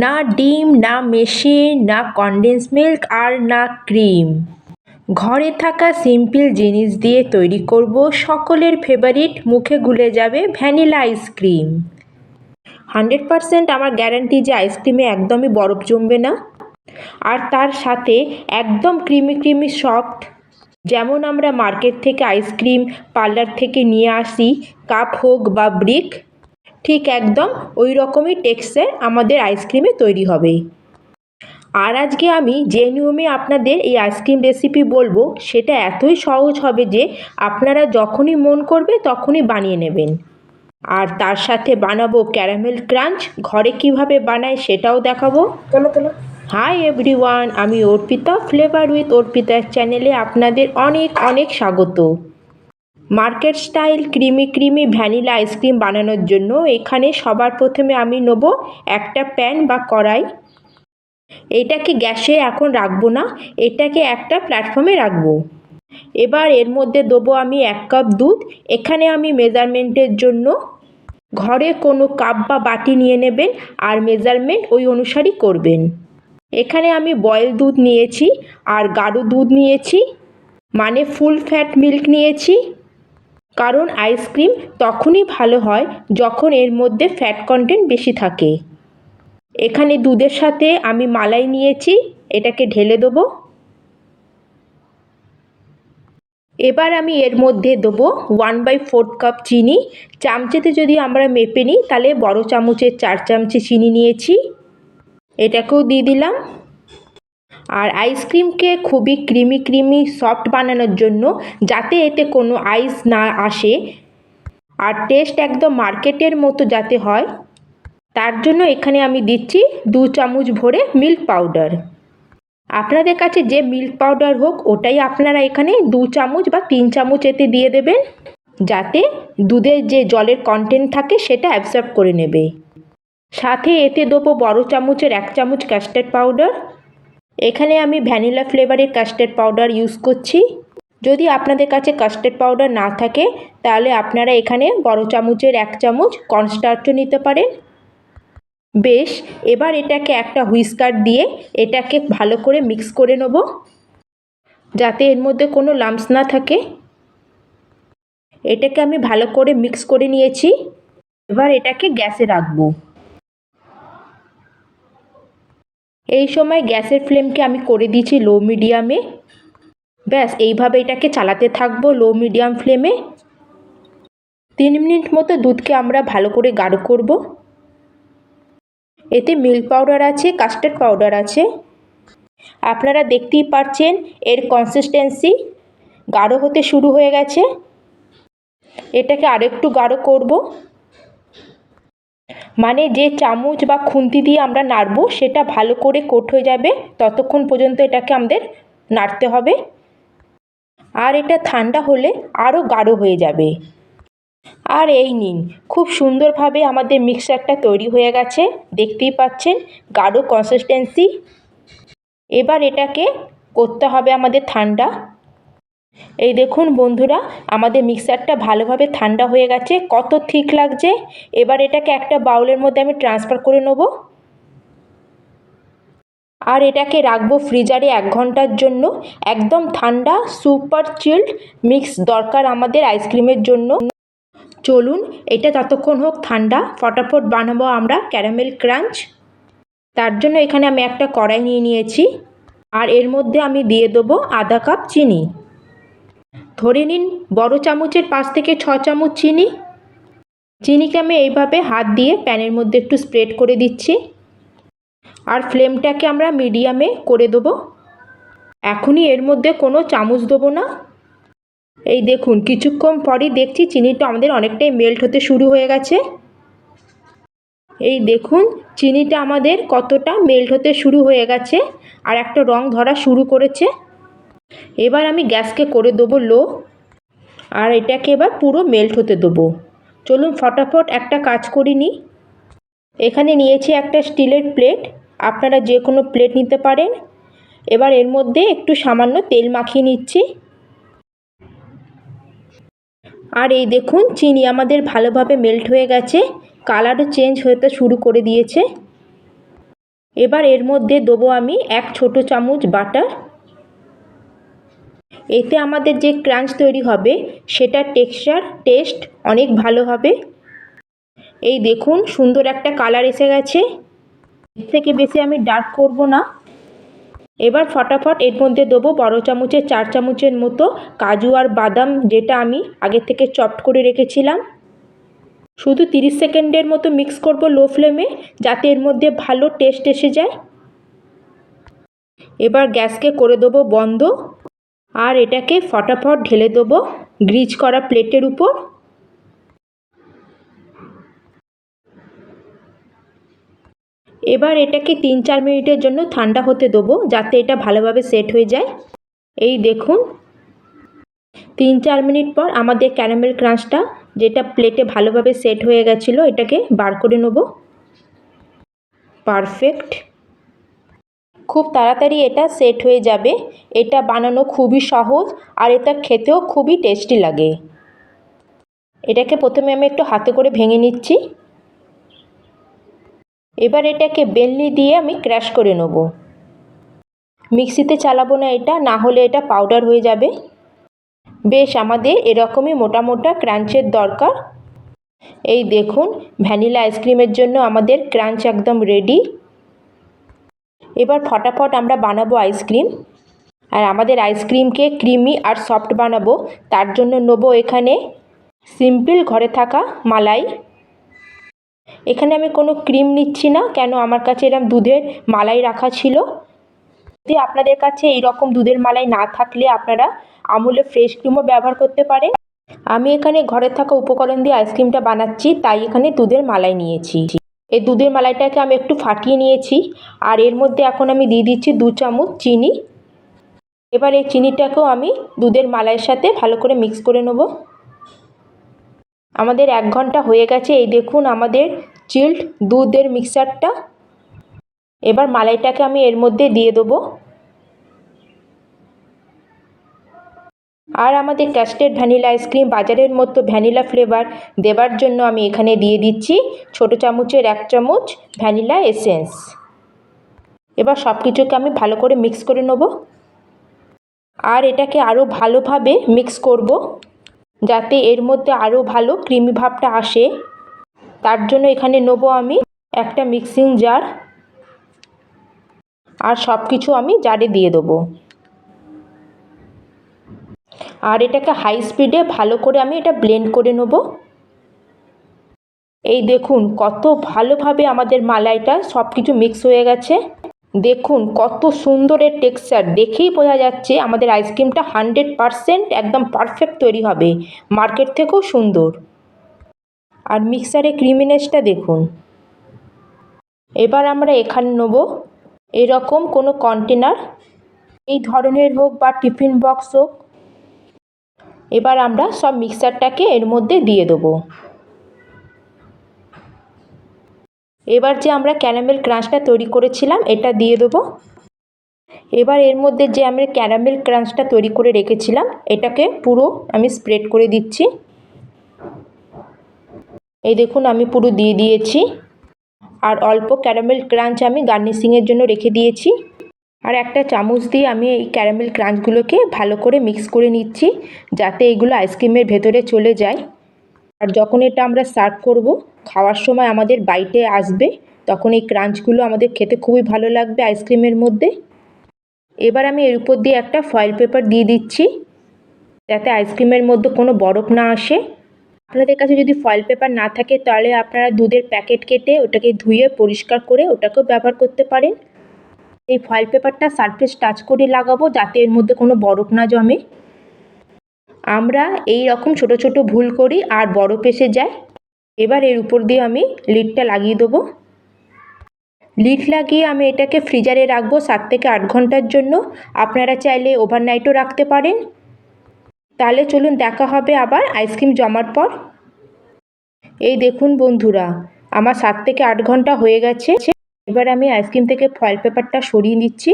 না ডিম, না মেশিন, না কনডেন্স মিল্ক আর না ক্রিম। ঘরে থাকা সিম্পল জিনিস দিয়ে তৈরি করব সকলের ফেভারিট মুখে গুলে যাবে ভ্যানিলা আইসক্রিম। 100% আমার গ্যারান্টি যে আইসক্রিমে একদমই বরফ জমবে না, আর তার সাথে একদম ক্রিমি সফট। যেমন আমরা মার্কেট থেকে আইসক্রিম পার্লার থেকে নিয়ে আসি, কাপ হোক বা ব্রিক, ঠিক একদম ওই রকমই টেক্সচার আমাদের আইসক্রিমে তৈরি হবে। আর আজকে আমি যে নিয়মে আপনাদের এই আইসক্রিম রেসিপি বলবো সেটা এতই সহজ হবে যে আপনারা যখনই মন করবে তখনই বানিয়ে নেবেন। আর তার সাথে বানাবো ক্যারামেল ক্রাঞ্চ, ঘরে কিভাবে বানায় সেটাও দেখাবো। হাই এভরিওয়ান, আমি অর্পিতা, ফ্লেভার উইথ অর্পিতার চ্যানেলে আপনাদের অনেক অনেক স্বাগত। Market style creamy vanilla ice cream বানানোর জন্য এখানে সবার প্রথমে আমি নেব একটা প্যান বা কড়াই। এটাকে গ্যাসে এখন রাখবো না, এটাকে একটা প্ল্যাটফর্মে রাখবো। এবার এর মধ্যে দেবো আমি 1 কাপ দুধ। এখানে আমি মেজারমেন্টের জন্য ঘরে কোনো কাপ বা বাটি নিয়ে নেবেন আর মেজারমেন্ট ওই অনুসারই করবেন। এখানে আমি বয়েল দুধ নিয়েছি আর গাঢ় দুধ নিয়েছি, মানে ফুল ফ্যাট মিল্ক নিয়েছি। কারণ আইসক্রিম তখনই ভালো হয় যখন এর মধ্যে ফ্যাট কন্টেন্ট বেশি থাকে। এখানে দুধের সাথে আমি মালাই নিয়েছি, এটাকে ঢেলে দেবো। এবার আমি এর মধ্যে দেবো 1/4 কাপ চিনি। চামচেতে যদি আমরা মেপে নিই তাহলে বড় চামচের 4 চামচে চিনি নিয়েছি, এটাকেও দিয়ে দিলাম। আর আইসক্রিমকে খুবই ক্রিমি সফট বানানোর জন্য, যাতে এতে কোনো আইস না আসে আর টেস্ট একদম মার্কেটের মতো যাতে হয়, তার জন্য এখানে আমি দিচ্ছি 2 চামচ ভরে মিল্ক পাউডার। আপনাদের কাছে যে মিল্ক পাউডার হোক ওটাই আপনারা এখানে 2 চামচ বা 3 চামচ এতে দিয়ে দেবেন, যাতে দুধের যে জলের কন্টেন্ট থাকে সেটা অ্যাবসর্ব করে নেবে। সাথে এতে দেবো বড় চামচের 1 চামচ কাস্টার্ড পাউডার। এখানে আমি ভ্যানিলা ফ্লেভারের কাস্টার্ড পাউডার ইউজ করছি। যদি আপনাদের কাছে কাস্টার্ড পাউডার না থাকে তাহলে আপনারা এখানে বড় চামচের 1 চামচ কর্নস্টার্চও নিতে পারেন। বেশ, এবার এটাকে একটা হুইস্কার দিয়ে এটাকে ভালো করে মিক্স করে নেব, যাতে এর মধ্যে কোনো লাম্পস না থাকে। এটাকে আমি ভালো করে মিক্স করে নিয়েছি। এবার এটাকে গ্যাসে রাখবো। এই সময় গ্যাসের ফ্লেমকে আমি করে দিয়েছি লো মিডিয়ামে। ব্যাস, এইভাবে এটাকে চালাতে থাকবো লো মিডিয়াম ফ্লেমে। 3 মিনিট মতো দুধকে আমরা ভালো করে গাঢ় করব। এতে মিল্ক পাউডার আছে, কাস্টার্ড পাউডার আছে। আপনারা দেখতেই পাচ্ছেন এর কনসিস্টেন্সি গাঢ় হতে শুরু হয়ে গেছে। এটাকে আরেকটু গাঢ় করব, মানে যে চামচ বা খুন্তি দিয়ে আমরা নাড়বো সেটা ভালো করে কোট হয়ে যাবে, ততক্ষণ পর্যন্ত এটাকে আমাদের নাড়তে হবে। আর এটা ঠান্ডা হলে আরও গাঢ় হয়ে যাবে। আর এই নিন, খুব সুন্দরভাবে আমাদের মিক্সচারটা তৈরি হয়ে গেছে, দেখতেই পাচ্ছেন গাঢ় কনসিস্টেন্সি। এবার এটাকে করতে হবে আমাদের ঠান্ডা। এই দেখুন বন্ধুরা, আমাদের মিক্সচারটা ভালোভাবে ঠান্ডা হয়ে গেছে, কত ঠিক লাগছে। এবার এটাকে একটা বাউলের মধ্যে আমি ট্রান্সফার করে নেব আর এটাকে রাখবো ফ্রিজারে 1 ঘন্টার জন্য। একদম ঠান্ডা সুপার চিল্ড মিক্স দরকার আমাদের আইসক্রিমের জন্য। চলুন এটা ততক্ষণ হোক ঠান্ডা, ফটাফট বানাবো আমরা ক্যারামেল ক্রাঞ্চ। তার জন্য এখানে আমি একটা কড়াই নিয়ে নিয়েছি আর এর মধ্যে আমি দিয়ে দেবো আধা কাপ চিনি। ধরে নিন বড় চামচের 5 থেকে 6 চামচ চিনি। চিনিকে আমি এইভাবে হাত দিয়ে প্যানের মধ্যে একটু স্প্রেড করে দিচ্ছি আর ফ্লেমটাকে আমরা মিডিয়ামে করে দেবো। এখনই এর মধ্যে কোনো চামচ দেবো না। এই দেখুন কিছুক্ষণ পরই দেখছি চিনিটা আমাদের অনেকটাই মেল্ট হতে শুরু হয়ে গেছে। এই দেখুন চিনিটা আমাদের কতটা মেল্ট হতে শুরু হয়ে গেছে আর একটা রং ধরা শুরু করেছে। এবার আমি গ্যাসকে করে দেবো লো আর এটাকে এবার পুরো মেল্ট হতে দেবো। চলুন ফটাফট একটা কাজ করে নিই। এখানে নিয়েছি একটা স্টিলের প্লেট, আপনারা যে কোনো প্লেট নিতে পারেন। এবার এর মধ্যে একটু সামান্য তেল মাখিয়ে নিচ্ছি। আর এই দেখুন চিনি আমাদের ভালোভাবে মেল্ট হয়ে গেছে, কালারও চেঞ্জ হতে শুরু করে দিয়েছে। এবার এর মধ্যে দেবো আমি 1 ছোট চামচ বাটার। এতে আমাদের যে ক্রাঞ্চ তৈরি হবে সেটার টেস্ট অনেক ভালো হবে। এই দেখুন সুন্দর একটা কালার এসে গেছে। এর থেকে বেশি আমি ডার্ক করব না। এবার ফটাফট এর মধ্যে দেবো বড় চামচের 4 চামচের মতো কাজু আর বাদাম, যেটা আমি আগে থেকে চপড করে রেখেছিলাম। শুধু 30 সেকেন্ডের মতো মিক্স করব লো ফ্লেমে, যাতে এর মধ্যে ভালো টেস্ট এসে যায়। এবার গ্যাসকে করে দেবো বন্ধ আর এটাকে ফটাফট ঢেলে দেবো গ্রিজ করা প্লেটের উপর। এবার এটাকে 3-4 মিনিটের জন্য ঠান্ডা হতে দেবো, যাতে এটা ভালোভাবে সেট হয়ে যায়। এই দেখুন 3-4 মিনিট পর আমাদের ক্যারামেল ক্রাঞ্চটা, যেটা প্লেটে ভালোভাবে সেট হয়ে গেছিলো, এটাকে বার করে নেব। পারফেক্ট, খুব তাড়াতাড়ি এটা সেট হয়ে যাবে। এটা বানানো খুবই সহজ আর এটা খেতেও খুবই টেস্টি লাগে। এটাকে প্রথমে আমি একটু হাতে করে ভেঙে নিচ্ছি। এবার এটাকে বেলনি দিয়ে আমি ক্র্যাশ করে নেব। মিক্সিতে চালাবো না এটা, না হলে এটা পাউডার হয়ে যাবে। বেশ আমাদের এরকমই মোটা মোটা ক্রাঞ্চের দরকার। এই দেখুন ভ্যানিলা আইসক্রিমের জন্য আমাদের ক্রাঞ্চ একদম রেডি। এবার ফটাফট আমরা বানাবো আইসক্রিম। আর আমাদের আইসক্রিমকে ক্রিমি আর সফট বানাবো, তার জন্য নেব এখানে সিম্পল ঘরে থাকা মালাই। এখানে আমি কোনো ক্রিম নিচ্ছি না, কেন আমার কাছে এরকম দুধের মালাই রাখা ছিল। যদি আপনাদের কাছে এইরকম দুধের মালাই না থাকলে আপনারা আমুলের ফ্রেশ ক্রিমও ব্যবহার করতে পারেন। আমি এখানে ঘরে থাকা উপকরণ দিয়ে আইসক্রিমটা বানাচ্ছি, তাই এখানে দুধের মালাই নিয়েছি। এই দুধের মালাইটাকে আমি একটু ফাটিয়ে নিয়েছি আর এর মধ্যে এখন আমি দিয়ে দিচ্ছি 2 চামচ চিনি। এবার এই চিনিটাকেও আমি দুধের মালাইয়ের সাথে ভালো করে মিক্স করে নেব। আমাদের 1 ঘন্টা হয়ে গেছে। এই দেখুন আমাদের চিল্ড দুধের মিক্সারটা। এবার মালাইটাকে আমি এর মধ্যে দিয়ে দেবো আর আমাদের কাস্টার্ড ভ্যানিলা আইসক্রিম বাজারের মতো ভ্যানিলা ফ্লেভার দেবার জন্য আমি এখানে দিয়ে দিচ্ছি ছোট চামচের 1 চামচ ভ্যানিলা এসেন্স। এবার সব কিছুকে আমি ভালো করে মিক্স করে নেব আর এটাকে আরও ভালোভাবে মিক্স করব, যাতে এর মধ্যে আরও ভালো ক্রিমি ভাবটা আসে। তার জন্য এখানে নেব আমি একটা মিক্সিং জার আর সব কিছু আমি জারে দিয়ে দেবো। আর এটাকে হাই স্পিডে ভালো করে আমি এটা ব্লেন্ড করে নেব। এই দেখুন কত ভালোভাবে আমাদের মালাইটা সব কিছু মিক্স হয়ে গেছে। দেখুন কত সুন্দর এর টেক্সচার, দেখেই বোঝা যাচ্ছে আমাদের আইসক্রিমটা 100% একদম পারফেক্ট তৈরি হবে, মার্কেট থেকেও সুন্দর। আর মিক্সারে ক্রিমিনেসটা দেখুন। এবার আমরা এখানে নেব এরকম কোনো কন্টেনার, এই ধরনের হোক বা টিফিন বক্স হোক। এবার আমরা সব মিক্সারটাকে এর মধ্যে দিয়ে দেবো। এবার যে আমরা ক্যারামেল ক্রাঞ্চটা তৈরি করেছিলাম এটা দিয়ে দেবো। এবার এর মধ্যে যে আমরা ক্যারামেল ক্রাঞ্চটা তৈরি করে রেখেছিলাম এটাকে পুরো আমি স্প্রেড করে দিচ্ছি। এই দেখুন আমি পুরো দিয়ে দিয়েছি আর অল্প ক্যারামেল ক্রাঞ্চ আমি গার্নিশিংয়ের জন্য রেখে দিয়েছি। আর একটা চামচ দিয়ে আমি এই ক্যারামেল ক্রাঞ্চগুলোকে ভালো করে মিক্স করে নিচ্ছি, যাতে এইগুলো আইসক্রিমের ভেতরে চলে যায়। আর যখন এটা আমরা সার্ভ করব, খাওয়ার সময় আমাদের বাইটে আসবে, তখন এই ক্রাঞ্চগুলো আমাদের খেতে খুবই ভালো লাগবে আইসক্রিমের মধ্যে। এবার আমি এর উপর দিয়ে একটা ফয়েল পেপার দিয়ে দিচ্ছি, যাতে আইসক্রিমের মধ্যে কোনো বরফ না আসে। আপনাদের কাছে যদি ফয়েল পেপার না থাকে তাহলে আপনারা দুধের প্যাকেট কেটে ওটাকে ধুয়ে পরিষ্কার করে ওটাকেও ব্যবহার করতে পারেন। এই ফয়েল পেপারটা সারফেস টাচ করে লাগাবো, যাতে এর মধ্যে কোনো বরফ না জমে। আমরা এই রকম ছোট ছোট ভুল করি আর বরফ এসে যায়। এবার এর উপর দিয়ে আমি লিডটা লাগিয়ে দেবো। লিড লাগিয়ে আমি এটাকে ফ্রিজারে রাখবো 7 থেকে 8 ঘন্টার জন্য। আপনারা চাইলে ওভারনাইটও রাখতে পারেন। তাহলে চলুন দেখা হবে আবার আইসক্রিম জমার পর। এই দেখুন বন্ধুরা, আমার 7 থেকে 8 ঘন্টা হয়ে গেছে। এবার আমি আইসক্রিম থেকে ফয়েল পেপারটা সরিয়ে নিচ্ছি।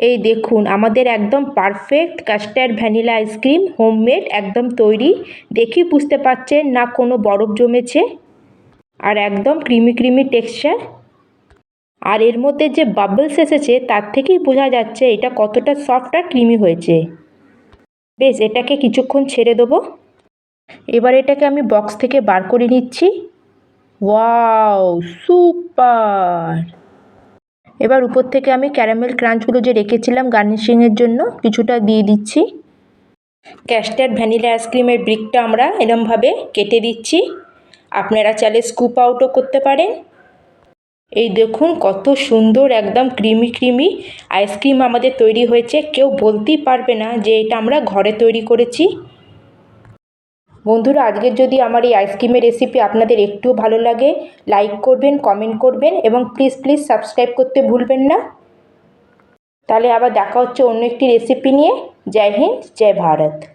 এই দেখুন আমাদের একদম perfect custard vanilla ice cream homemade একদম তৈরি। দেখেই বুঝতে পারছেন না কোনো বরফ জমেছে। আর একদম ক্রিমি ক্রিমি টেক্সচার। আর এর মধ্যে যে বাবলস এসেছে তার থেকেই বোঝা যাচ্ছে এটা কতটা সফট আর ক্রিমি হয়েছে। বেশ, এটাকে কিছুক্ষণ ছেড়ে দেবো। এবার এটাকে আমি বক্স থেকে বার করে নিচ্ছি। Wow, super! এবার উপর থেকে আমি ক্যারামেল ক্রাঞ্চগুলো যে রেখেছিলাম গার্নিশিংয়ের জন্য কিছুটা দিয়ে দিচ্ছি। ক্যাস্টার্ড ভ্যানিলা আইসক্রিমের ব্রিকটা আমরা এরমভাবে কেটে দিচ্ছি। আপনারা চাইলে স্কুপ আউটও করতে পারেন। এই দেখুন কত সুন্দর একদম ক্রিমি ক্রিমি আইসক্রিম আমাদের তৈরি হয়েছে। কেউ বলতেই পারবে না যে এটা আমরা ঘরে তৈরি করেছি। বন্ধুরা, আজকের যদি আমার এই আইসক্রিমের রেসিপি আপনাদের একটুও ভালো লাগে, লাইক করবেন, কমেন্ট করবেন এবং প্লিজ সাবস্ক্রাইব করতে ভুলবেন না। তাহলে আবার দেখা হচ্ছে অন্য একটি রেসিপি নিয়ে। জয় হিন্দ, জয় ভারত।